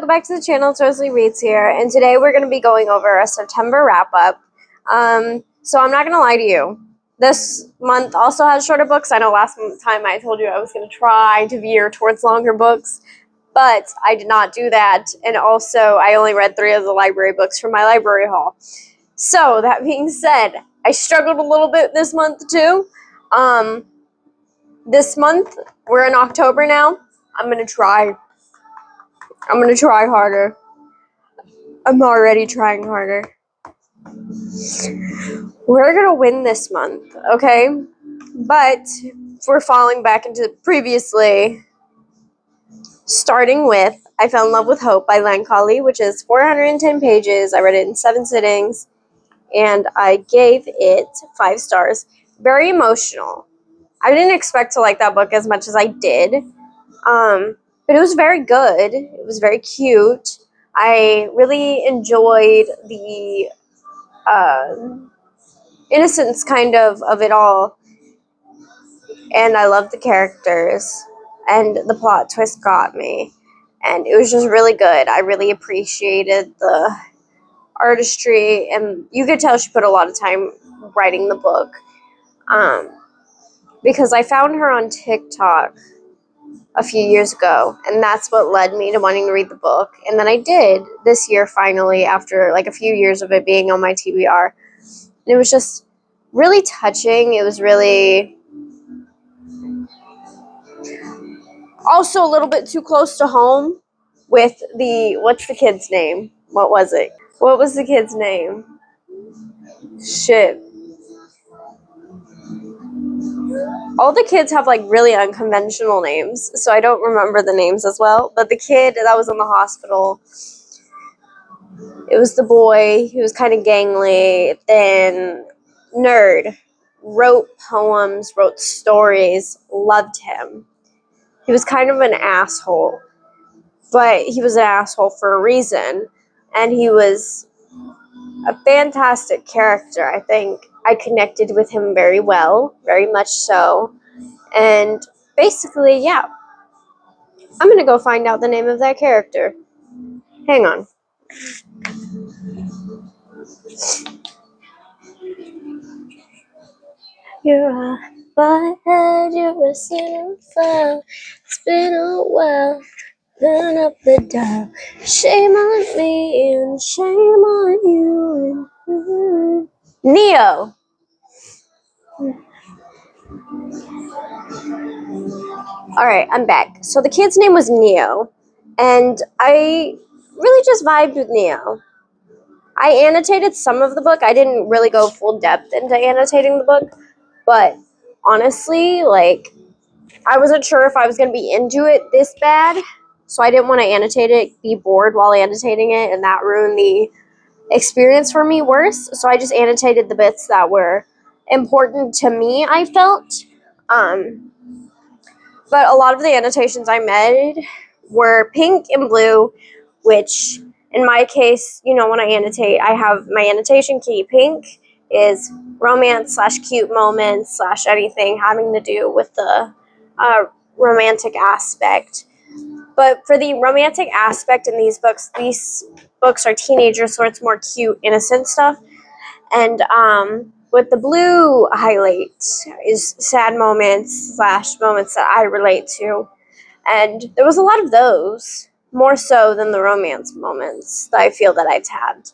welcome back to the channel. It's Rosalie Reads here, and today we're going to be going over a September wrap-up. So I'm not going to lie to you. This month also has shorter books. I know last time I told you I was going to try to veer towards longer books, but I did not do that, and also I only read 3 of the library books from my library haul. So, that being said, I struggled a little bit this month too. This month, we're in October now. I'm going to try harder. I'm already trying harder. We're going to win this month, okay? But if we're falling back into previously, starting with I Fell in Love with Hope by Len Colley, which is 410 pages. I read it in 7 sittings, and I gave it 5 stars. Very emotional. I didn't expect to like that book as much as I did. But it was very good. It was very cute. I really enjoyed the innocence kind of it all. And I loved the characters. And the plot twist got me. And it was just really good. I really appreciated the artistry. And you could tell she put a lot of time writing the book. Because I found her on TikTok a few years ago, and that's what led me to wanting to read the book. And then I did this year finally, after like a few years of it being on my TBR. And it was just really touching. It was really also a little bit too close to home with what's the kid's name? What was it? What was the kid's name? Shit. All the kids have like really unconventional names, so I don't remember the names as well. But the kid that was in the hospital, it was the boy. He was kind of gangly, thin, nerd, wrote poems, wrote stories, loved him. He was kind of an asshole, but he was an asshole for a reason, and he was a fantastic character. I think I connected with him very well, very much so. And basically, yeah. I'm going to go find out the name of that character. Hang on. You're a butthead, you're a cinephile. It's been a while. Turn up the dial. Shame on me and shame on you. Neo. Alright, I'm back. So the kid's name was Neo, and I really just vibed with Neo. I annotated some of the book. I didn't really go full depth into annotating the book, but honestly, like, I wasn't sure if I was going to be into it this bad, so I didn't want to annotate it, be bored while annotating it, and that ruined the experience for me worse. So I just annotated the bits that were important to me, I felt. But a lot of the annotations I made were pink and blue, which in my case, you know, when I annotate, I have my annotation key. Pink is romance / cute moments / anything having to do with the romantic aspect. But for the romantic aspect in these books are teenagers, so it's more cute, innocent stuff. And with the blue highlight is sad moments / moments that I relate to. And there was a lot of those, more so than the romance moments that I feel that I've had.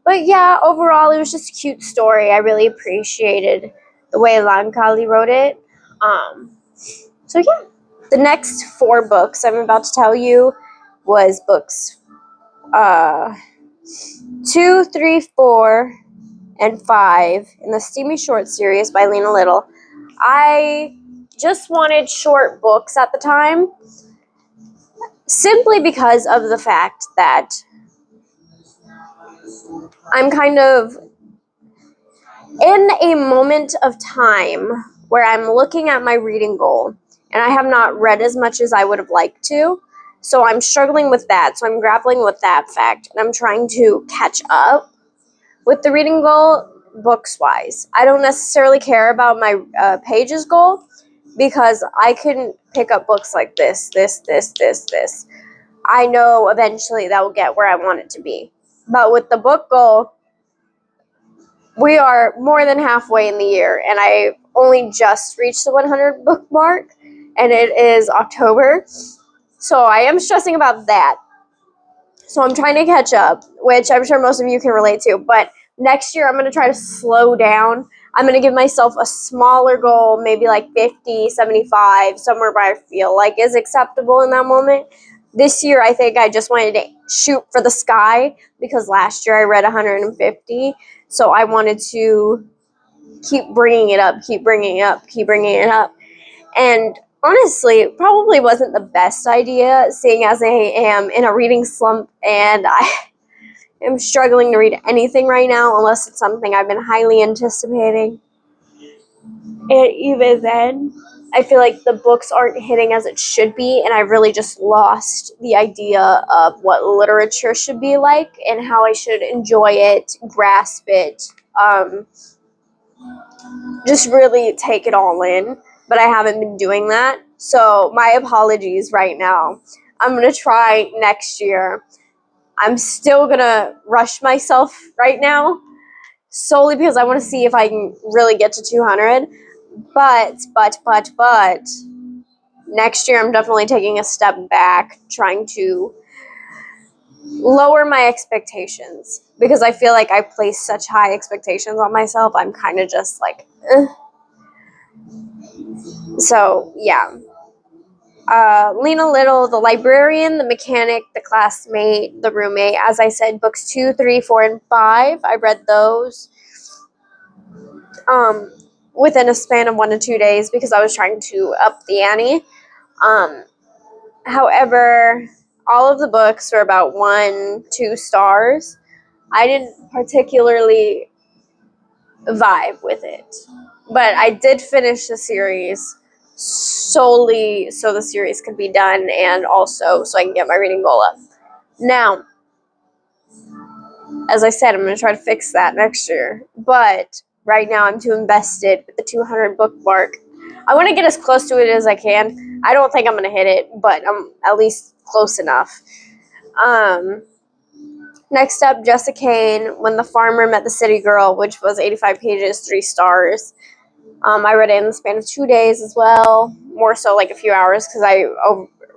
But yeah, overall, it was just a cute story. I really appreciated the way Len Colley wrote it. So yeah, the next 4 books I'm about to tell you was books 2, 3, 4, and 5 in the Steamy Short series by Lena Little. I just wanted short books at the time, simply because of the fact that I'm kind of in a moment of time where I'm looking at my reading goal, and I have not read as much as I would have liked to, so I'm struggling with that. So I'm grappling with that fact, and I'm trying to catch up with the reading goal books-wise. I don't necessarily care about my pages goal, because I couldn't pick up books like this. I know eventually that will get where I want it to be. But with the book goal, we are more than halfway in the year, and I only just reached the 100 book mark, and it is October. So I am stressing about that. So I'm trying to catch up, which I'm sure most of you can relate to. But next year, I'm going to try to slow down. I'm going to give myself a smaller goal, maybe like 50, 75, somewhere where I feel like is acceptable in that moment. This year, I think I just wanted to shoot for the sky because last year I read 150. So I wanted to keep bringing it up, keep bringing it up, keep bringing it up. And honestly, it probably wasn't the best idea, seeing as I am in a reading slump and I am struggling to read anything right now unless it's something I've been highly anticipating. And even then, I feel like the books aren't hitting as it should be, and I really just lost the idea of what literature should be like and how I should enjoy it, grasp it, just really take it all in. But I haven't been doing that. So my apologies right now. I'm going to try next year. I'm still going to rush myself right now solely because I want to see if I can really get to 200. But next year I'm definitely taking a step back, trying to lower my expectations because I feel like I place such high expectations on myself. I'm kind of just like, eh. So yeah. Lena Little, The Librarian, The Mechanic, The Classmate, The Roommate. As I said, books 2, 3, 4, and 5. I read those within a span of 1 to 2 days because I was trying to up the ante. However, all of the books were about 1, 2 stars. I didn't particularly vibe with it, but I did finish the series solely so the series could be done and also so I can get my reading goal up. Now, as I said, I'm going to try to fix that next year, but right now I'm too invested with the 200 book mark. I want to get as close to it as I can. I don't think I'm going to hit it, but I'm at least close enough. Next up, Jessica Kane, When the Farmer Met the City Girl, which was 85 pages, 3 stars. I read it in the span of 2 days as well, more so like a few hours because I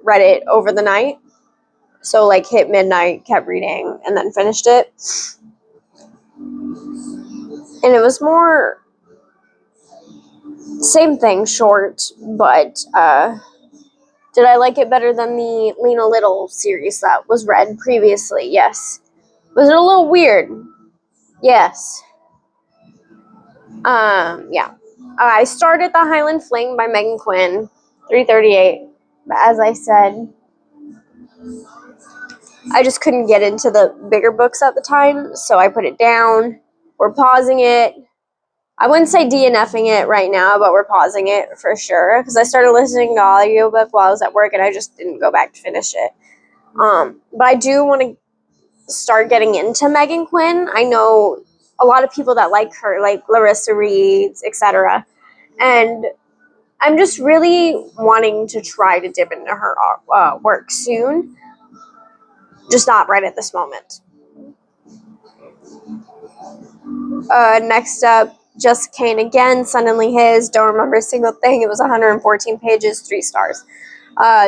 read it over the night. So like hit midnight, kept reading, and then finished it. And it was more, same thing, short, but did I like it better than the Lena Little series that was read previously? Yes. Was it a little weird? Yes. Yeah. I started The Highland Fling by Megan Quinn, 338. But as I said, I just couldn't get into the bigger books at the time, so I put it down. We're pausing it. I wouldn't say DNFing it right now, but we're pausing it for sure because I started listening to audiobook while I was at work and I just didn't go back to finish it. But I do want to start getting into Megan Quinn. I know a lot of people that like her, like Larissa Reeds, etc. And I'm just really wanting to try to dip into her work soon. Just not right at this moment. Next up, Jessica Kane again, Suddenly His. Don't remember a single thing. It was 114 pages, 3 stars.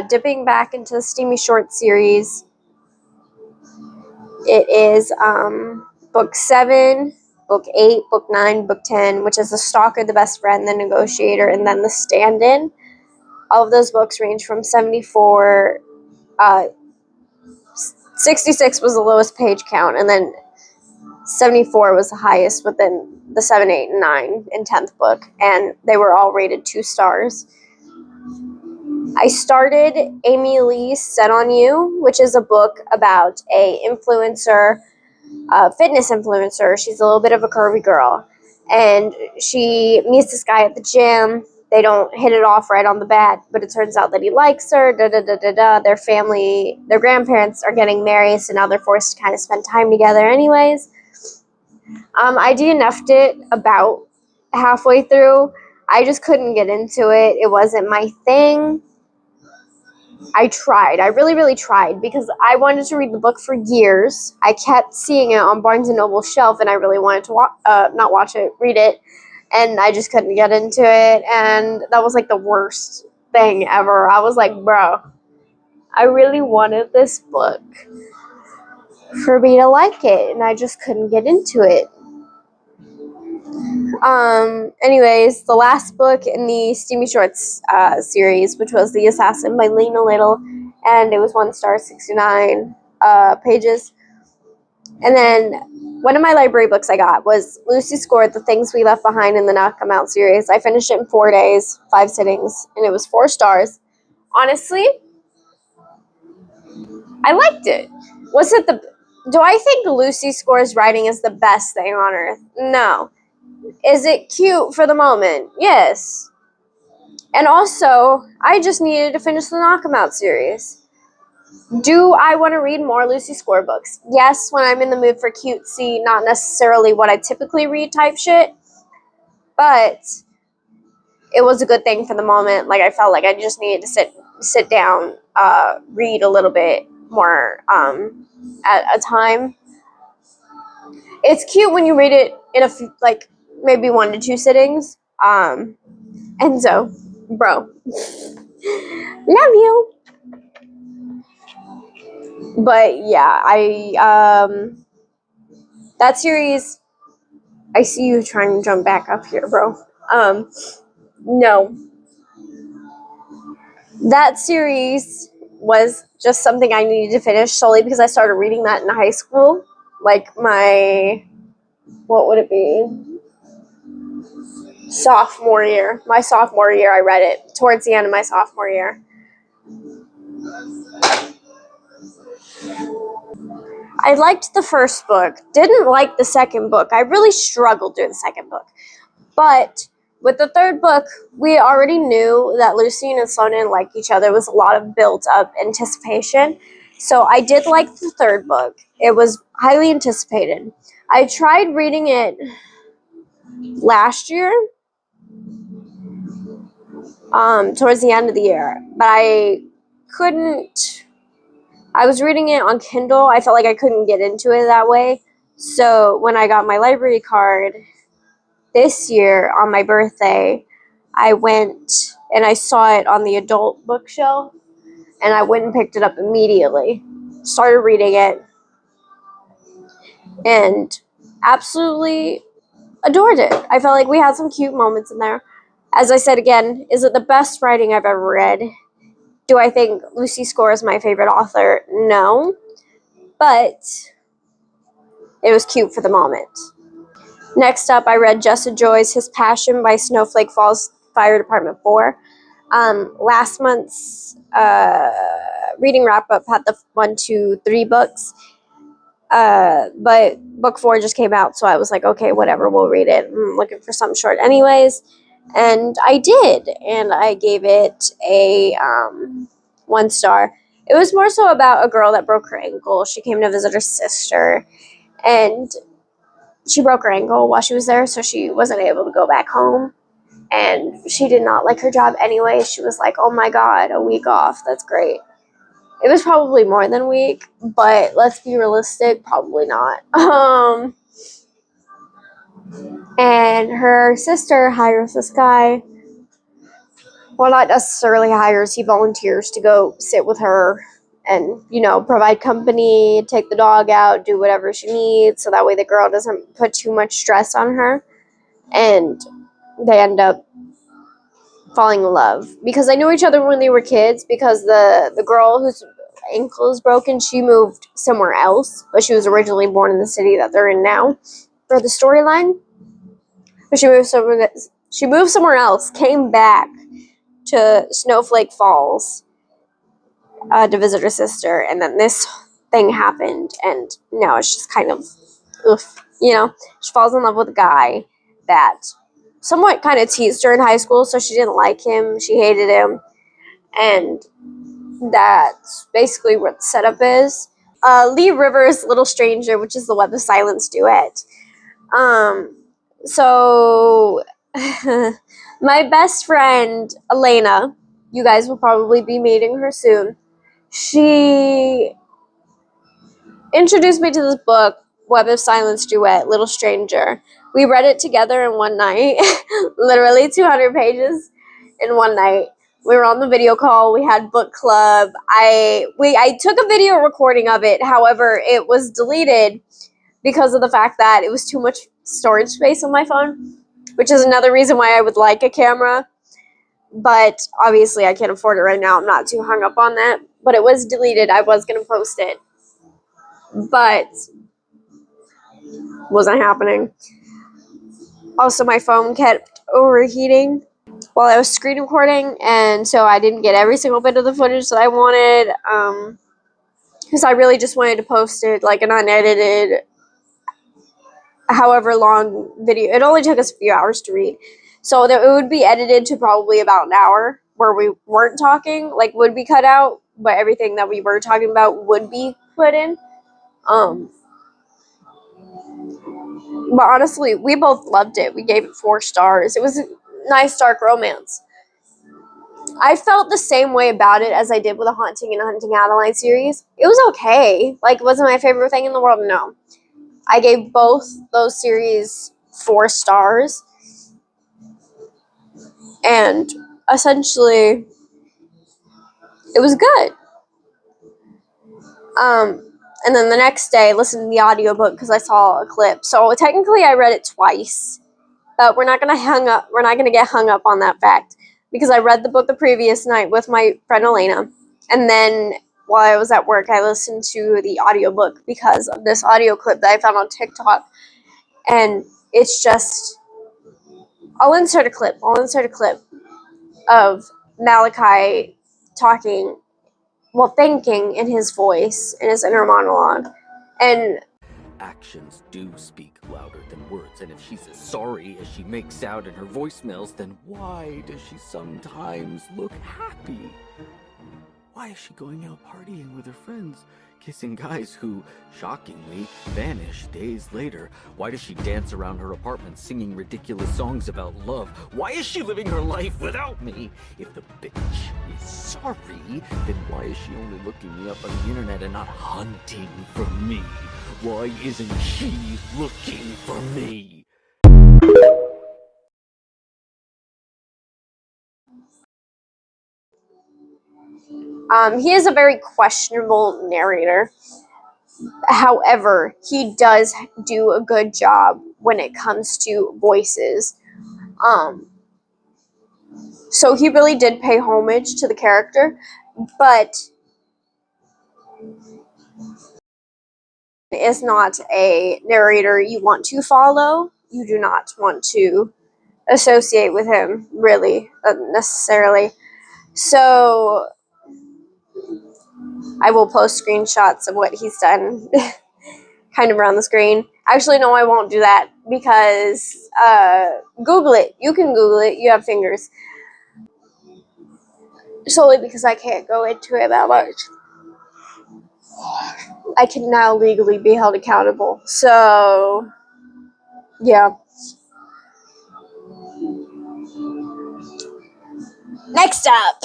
Dipping back into the Steamy Short series. It is book 7, book 8, book 9, book 10, which is The Stalker, The Best Friend, The Negotiator, and then The Stand-In. All of those books range from 74, 66 was the lowest page count, and then 74 was the highest within the 7, 8, and 9 and 10th book, and they were all rated 2 stars. I started Amy Lee's Set on You, which is a book about a influencer, fitness influencer. She's a little bit of a curvy girl, and she meets this guy at the gym. They don't hit it off right on the bat, but it turns out that he likes her, Their family, their grandparents are getting married, so now they're forced to kind of spend time together anyways. I DNF'd it about halfway through. I just couldn't get into it. It wasn't my thing. I tried. I really, really tried because I wanted to read the book for years. I kept seeing it on Barnes & Noble's shelf, and I really wanted to not watch it, read it, and I just couldn't get into it, and that was like the worst thing ever. I was like, bro, I really wanted this book for me to like it, and I just couldn't get into it. Anyways, the last book in the Steamy Shorts series, which was The Assassin by Lena Little, and it was 1 star, 69 pages. And then one of my library books I got was Lucy Scored The Things We Left Behind in the Knock 'Em Out series. I finished it in 4 days, 5 sittings, and it was 4 stars. Honestly, I liked it. Do I think Lucy Score's writing is the best thing on earth? No. Is it cute for the moment? Yes. And also, I just needed to finish the Knock 'Em Out series. Do I want to read more Lucy Score books? Yes, when I'm in the mood for cutesy, not necessarily what I typically read type shit. But it was a good thing for the moment. Like, I felt like I just needed to sit down, read a little bit more at a time. It's cute when you read it in like maybe 1 to 2 sittings. And so, bro, love you. But yeah, that series, I see you trying to jump back up here, bro. No. That series was just something I needed to finish solely because I started reading that in high school. Like what would it be? Sophomore year. My sophomore year, I read it towards the end of my sophomore year. I liked the first book, didn't like the second book. I really struggled through the second book. But with the third book, we already knew that Lucien and Sloane didn't like each other. There was a lot of built-up anticipation. So I did like the third book. It was highly anticipated. I tried reading it last year, towards the end of the year, but I couldn't. I was reading it on Kindle. I felt like I couldn't get into it that way. So when I got my library card this year on my birthday, I went and I saw it on the adult bookshelf, and I went and picked it up immediately. Started reading it, and absolutely adored it. I felt like we had some cute moments in there. As I said again, is it the best writing I've ever read? Do I think Lucy Score is my favorite author? No. But it was cute for the moment. Next up, I read Jessa Joy's His Passion by Snowflake Falls Fire Department 4. Last month's reading wrap-up had the 1, 2, 3 books. But book 4 just came out, so I was like, okay, whatever, we'll read it. I'm looking for something short anyways. And I did, and I gave it a 1 star. It was more so about a girl that broke her ankle. She came to visit her sister, and she broke her ankle while she was there, so she wasn't able to go back home. And she did not like her job anyway. She was like, oh my god, a week off, that's great. It was probably more than a week, but let's be realistic, probably not. And her sister hires this guy. Well, not necessarily hires, he volunteers to go sit with her and, provide company, take the dog out, do whatever she needs, so that way the girl doesn't put too much stress on her. And they end up falling in love. Because they knew each other when they were kids, because the girl whose ankle is broken, she moved somewhere else, but she was originally born in the city that they're in now for the storyline. But she moved somewhere else, came back to Snowflake Falls to visit her sister, and then this thing happened, and now it's just kind of, she falls in love with a guy that somewhat kind of teased her in high school, so she didn't like him, she hated him, and that's basically what the setup is. Lee Rivers' Little Stranger, which is the Web of Silence duet. So my best friend Elena, You guys will probably be meeting her soon. She introduced me to this book, Web of Silence Duet, Little Stranger. We read it together in one night, literally 200 pages in one night. We were on the video call. We had book club. I took a video recording of it. However, it was deleted because of the fact that it was too much storage space on my phone, which is another reason why I would like a camera. But obviously, I can't afford it right now. I'm not too hung up on that. But it was deleted. I was going to post it, but wasn't happening. Also, my phone kept overheating while I was screen recording, and so I didn't get every single bit of the footage that I wanted, because I really just wanted to post it like an unedited, however long video. It only took us a few hours to read, so that it would be edited to probably about an hour where we weren't talking, like would be cut out, but everything that we were talking about would be put in. But honestly, we both loved it. We gave it 4 stars. It was a nice dark romance. I felt the same way about it as I did with the Haunting and Hunting Adeline series. It was okay. Like, wasn't my favorite thing in the world? No. I gave both those series 4 stars. And essentially, it was good. And then the next day, I listened to the audiobook because I saw a clip. So technically, I read it twice. But we're not gonna get hung up on that fact, because I read the book the previous night with my friend Elena, and then while I was at work, I listened to the audiobook because of this audio clip that I found on TikTok. And it's just, I'll insert a clip of Malachi talking, thinking in his voice, in his inner monologue. And actions do speak louder than words, and if she's as sorry as she makes out in her voicemails, then why does she sometimes look happy? Why is she going out partying with her friends, kissing guys who, shockingly, vanish days later? Why does she dance around her apartment singing ridiculous songs about love? Why is she living her life without me? If the bitch is sorry, then why is she only looking me up on the internet and not hunting for me? Why isn't she looking for me? he is a very questionable narrator. However, he does do a good job when it comes to voices. So he really did pay homage to the character, but is not a narrator you want to follow. You do not want to associate with him, really, necessarily. So I will post screenshots of what he's done kind of around the screen. Actually, no, I won't do that because Google it. You can Google it. You have fingers. Solely because I can't go into it that much. I can now legally be held accountable. So, yeah. Next up.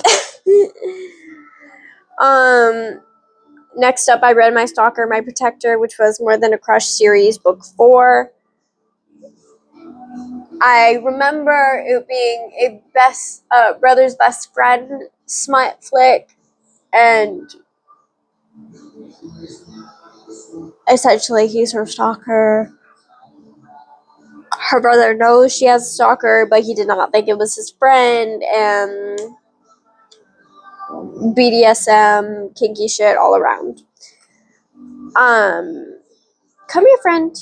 Next up, I read My Stalker, My Protector, which was More Than a Crush series, book 4. I remember it being a brother's best friend smut flick, and essentially he's her stalker. Her brother knows she has a stalker, but he did not think it was his friend, and BDSM, kinky shit all around. Come here, friend.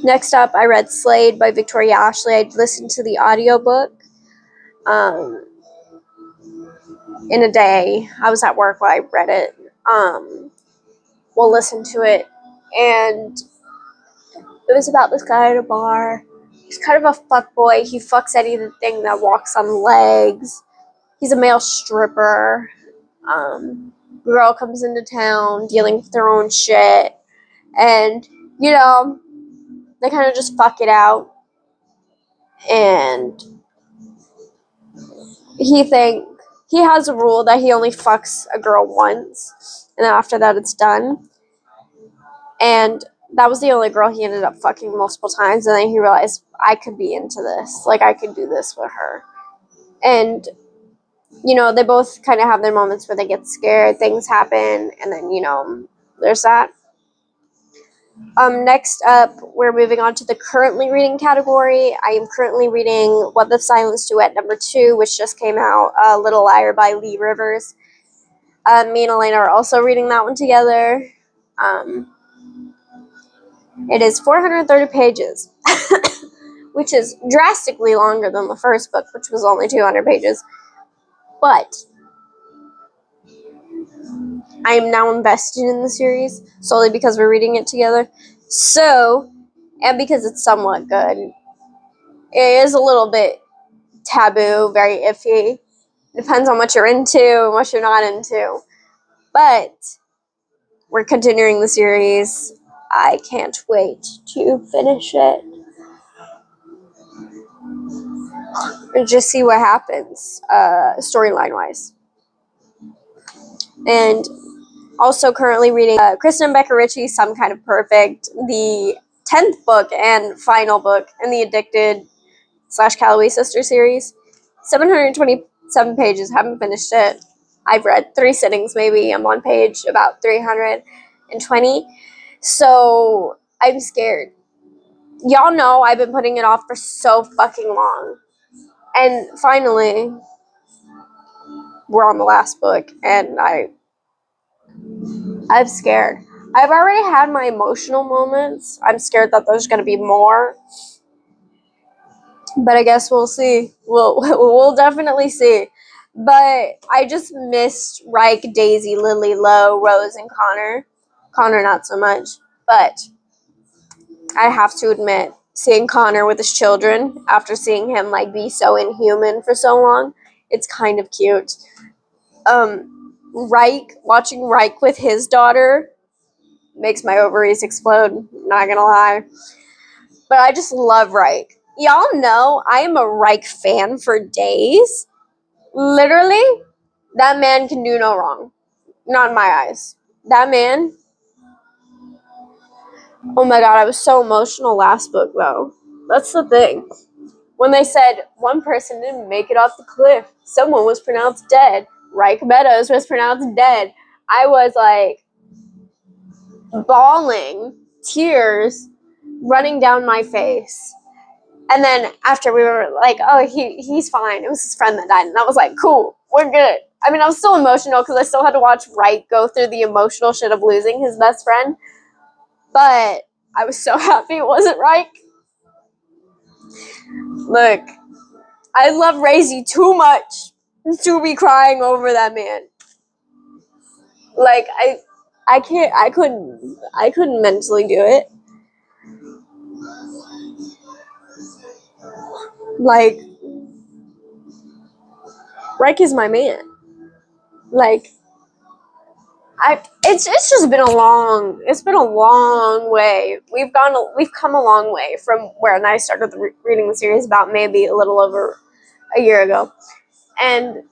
Next up, I read Slade by Victoria Ashley. I listened to the audiobook in a day. I was at work while I read it. We'll listen to it, and it was about this guy at a bar. He's kind of a fuckboy. He fucks anything that walks on legs. He's a male stripper. Girl comes into town dealing with their own shit, and they kind of just fuck it out. and he has a rule that he only fucks a girl once, and then after that it's done. And that was the only girl he ended up fucking multiple times, and then he realized, I could be into this. Like, I could do this with her. And, you know, they both kind of have their moments where they get scared, things happen, and then, you know, there's that. Next up, we're moving on to the currently reading category. I am currently reading What the Silence Duet #2, which just came out, Little Liar by Lee Rivers. Me and Elena are also reading that one together. It is 430 pages, which is drastically longer than the first book, which was only 200 pages. But I am now invested in the series solely because we're reading it together. So, and because it's somewhat good. It is a little bit taboo, very iffy. Depends on what you're into and what you're not into. But we're continuing the series. I can't wait to finish it and just see what happens, storyline wise. And also currently reading Kristen Becker Ritchie's Some Kind of Perfect, the 10th book and final book in the Addicted / Calloway Sister series. 727 pages, haven't finished it. I've read 3 sittings maybe. I'm on page about 320. So I'm scared. Y'all know I've been putting it off for so fucking long. And finally, we're on the last book, and I'm scared. I've already had my emotional moments. I'm scared that there's going to be more. But I guess we'll see. We'll definitely see. But I just missed Reich, Daisy, Lily, Lo, Rose, and Connor. Connor not so much. But I have to admit, seeing Connor with his children after seeing him like be so inhuman for so long, it's kind of cute. Watching Reich with his daughter makes my ovaries explode, not gonna lie. But I just love Reich. Y'all know I am a Reich fan for days. Literally, that man can do no wrong. Not in my eyes. That man. Oh my god, I was so emotional last book though. That's the thing. When they said one person didn't make it off the cliff, someone was pronounced dead. Reich Meadows was pronounced dead. I was like bawling, tears running down my face. And then after we were like, oh, he's fine. It was his friend that died. And I was like, cool, we're good. I mean, I was still emotional because I still had to watch Reich go through the emotional shit of losing his best friend. But I was so happy it wasn't Reich. Look, I love Razy too much to be crying over that man. Like, I couldn't mentally do it. Like, Reich is my man. Like, it's just been a long way. We've come a long way from where I started reading the series about maybe a little over a year ago. And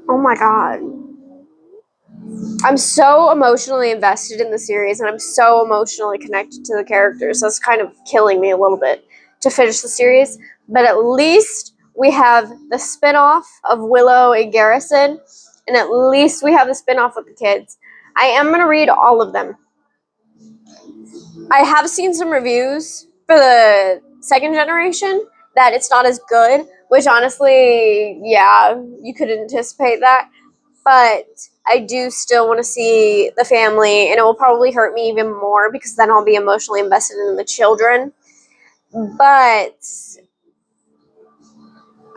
oh my god, I'm so emotionally invested in the series, and I'm so emotionally connected to the characters. That's kind of killing me a little bit to finish the series. But at least we have the spinoff of Willow and Garrison, and at least we have the spinoff with the kids. I am going to read all of them. I have seen some reviews for the second generation that it's not as good, which honestly, yeah, you could anticipate that. But I do still want to see the family, and it will probably hurt me even more because then I'll be emotionally invested in the children. But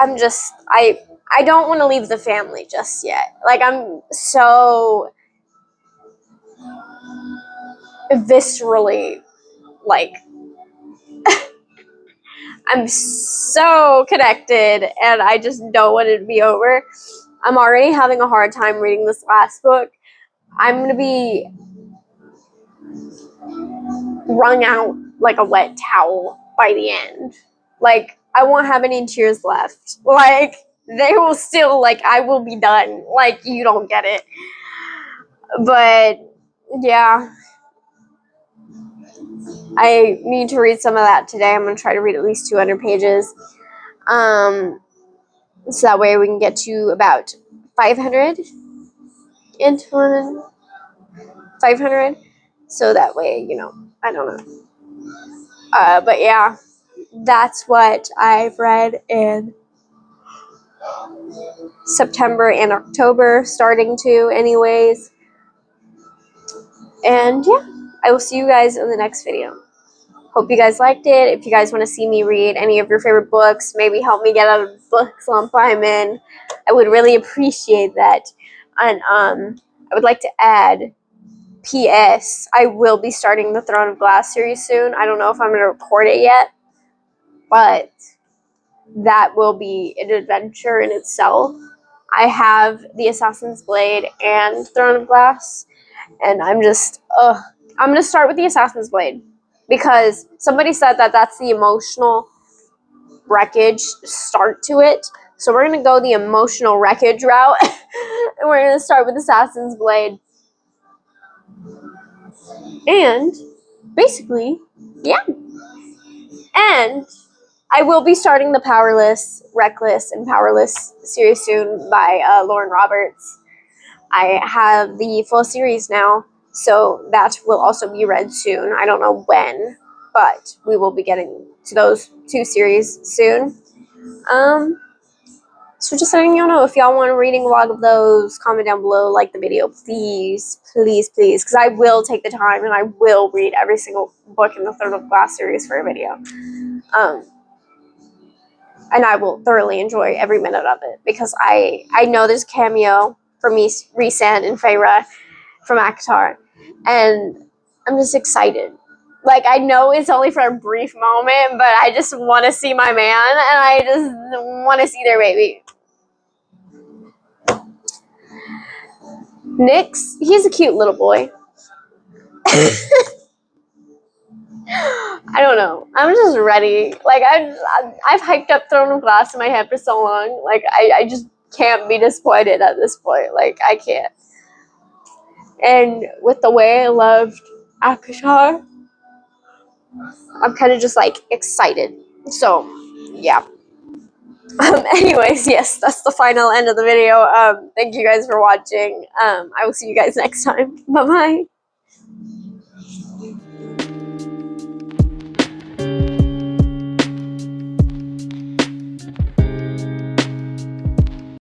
I don't want to leave the family just yet. Like, I'm so viscerally, like, I'm so connected, and I just don't want it to be over. I'm already having a hard time reading this last book. I'm going to be wrung out like a wet towel by the end. Like, I won't have any tears left. Like, they will still, like, I will be done. Like, you don't get it. But, yeah. I need to read some of that today. I'm going to try to read at least 200 pages. So that way we can get to about 500 into 500. So that way, you know, I don't know. But yeah, that's what I've read in September and October, starting to, anyways. And yeah, I will see you guys in the next video. Hope you guys liked it. If you guys want to see me read any of your favorite books, maybe help me get out of the book slump I'm in, I would really appreciate that. And I would like to add, P.S. I will be starting the Throne of Glass series soon. I don't know if I'm going to record it yet, but that will be an adventure in itself. I have the Assassin's Blade and Throne of Glass, and I'm going to start with the Assassin's Blade because somebody said that that's the emotional wreckage start to it. So we're going to go the emotional wreckage route, and we're going to start with Assassin's Blade. And basically, yeah. And I will be starting the Powerless, Reckless, and Powerless series soon by Lauren Roberts. I have the full series now, so that will also be read soon. I don't know when, but we will be getting to those 2 series soon. So just letting y'all know, if y'all want a reading log of those, comment down below, like the video, please, please, please, because I will take the time and I will read every single book in the Throne of Glass series for a video. And I will thoroughly enjoy every minute of it because I know there's a cameo for me, Rhysand, and Feyre from ACOTAR, and I'm just excited. Like, I know it's only for a brief moment, but I just want to see my man, and I just want to see their baby. Nyx, he's a cute little boy. I don't know. I'm just ready. Like, I've hyped up Throne of Glass in my head for so long. Like, I just can't be disappointed at this point. Like, I can't. And with the way I loved ACOTAR, I'm kind of just, like, excited. So, yeah. Anyways, yes, that's the final end of the video. Thank you guys for watching. I will see you guys next time. Bye-bye.